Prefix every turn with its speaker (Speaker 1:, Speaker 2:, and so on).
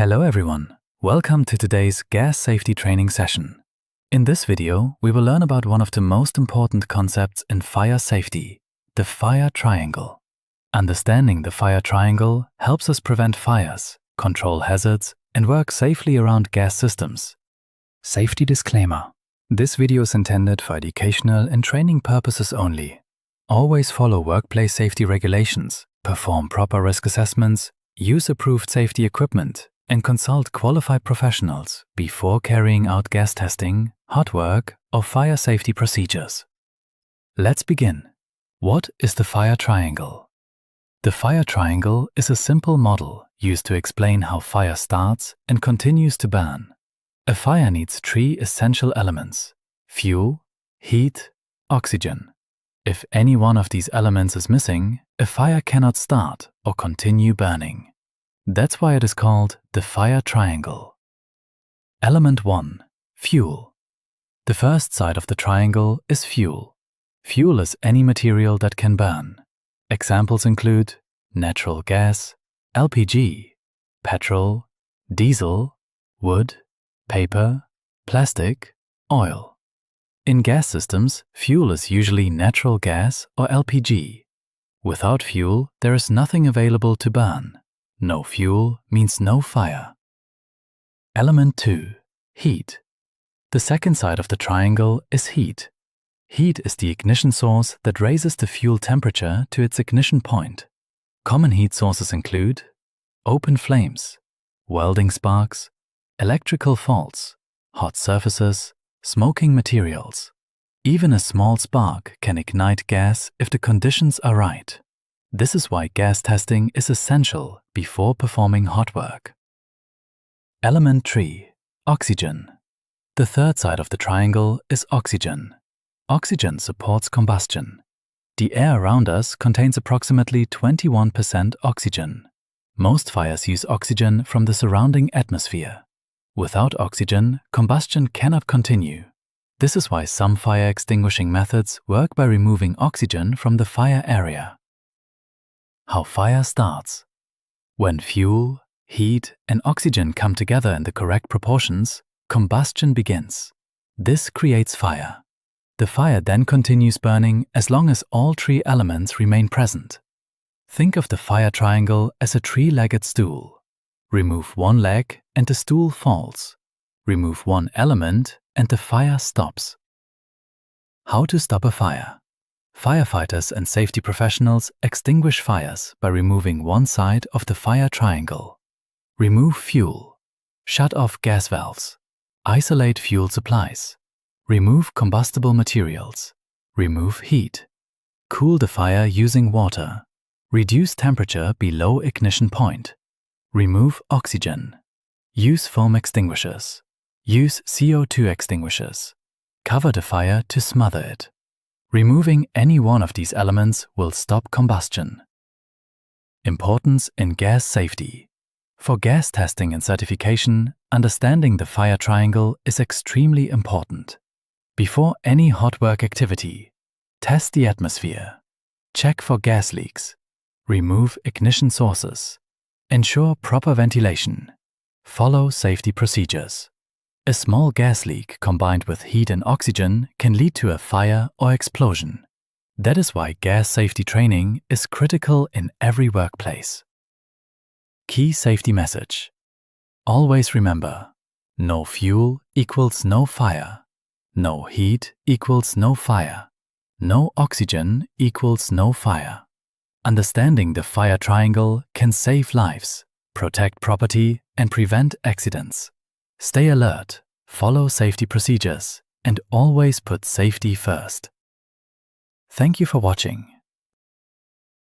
Speaker 1: Hello everyone, welcome to today's gas safety training session. In this video, we will learn about one of the most important concepts in fire safety, the fire triangle. Understanding the fire triangle helps us prevent fires, control hazards, and work safely around gas systems. Safety disclaimer. This video is intended for educational and training purposes only. Always follow workplace safety regulations, perform proper risk assessments, use approved safety equipment, and consult qualified professionals before carrying out gas testing, hot work, or fire safety procedures. Let's begin. What is the fire triangle? The fire triangle is a simple model used to explain how fire starts and continues to burn. A fire needs three essential elements: fuel, heat, oxygen. If any one of these elements is missing, a fire cannot start or continue burning. That's why it is called the fire triangle. Element 1. Fuel. The first side of the triangle is fuel. Fuel is any material that can burn. Examples include natural gas, LPG, petrol, diesel, wood, paper, plastic, oil. In gas systems, fuel is usually natural gas or LPG. Without fuel, there is nothing available to burn. No fuel means no fire. Element 2. Heat. The second side of the triangle is heat. Heat is the ignition source that raises the fuel temperature to its ignition point. Common heat sources include open flames, welding sparks, electrical faults, hot surfaces, smoking materials. Even a small spark can ignite gas if the conditions are right. This is why gas testing is essential before performing hot work. Element 3. Oxygen. The third side of the triangle is oxygen. Oxygen supports combustion. The air around us contains approximately 21% oxygen. Most fires use oxygen from the surrounding atmosphere. Without oxygen, combustion cannot continue. This is why some fire extinguishing methods work by removing oxygen from the fire area. How fire starts. When fuel, heat, and oxygen come together in the correct proportions, combustion begins. This creates fire. The fire then continues burning as long as all three elements remain present. Think of the fire triangle as a three-legged stool. Remove one leg and the stool falls. Remove one element and the fire stops. How to stop a fire. Firefighters and safety professionals extinguish fires by removing one side of the fire triangle. Remove fuel. Shut off gas valves. Isolate fuel supplies. Remove combustible materials. Remove heat. Cool the fire using water. Reduce temperature below ignition point. Remove oxygen. Use foam extinguishers. Use CO2 extinguishers. Cover the fire to smother it. Removing any one of these elements will stop combustion. Importance in gas safety. For gas testing and certification, understanding the fire triangle is extremely important. Before any hot work activity, test the atmosphere. Check for gas leaks. Remove ignition sources. Ensure proper ventilation. Follow safety procedures. A small gas leak combined with heat and oxygen can lead to a fire or explosion. That is why gas safety training is critical in every workplace. Key safety message. Always remember, no fuel equals no fire. No heat equals no fire. No oxygen equals no fire. Understanding the fire triangle can save lives, protect property, and prevent accidents. Stay alert, follow safety procedures, and always put safety first. Thank you for watching.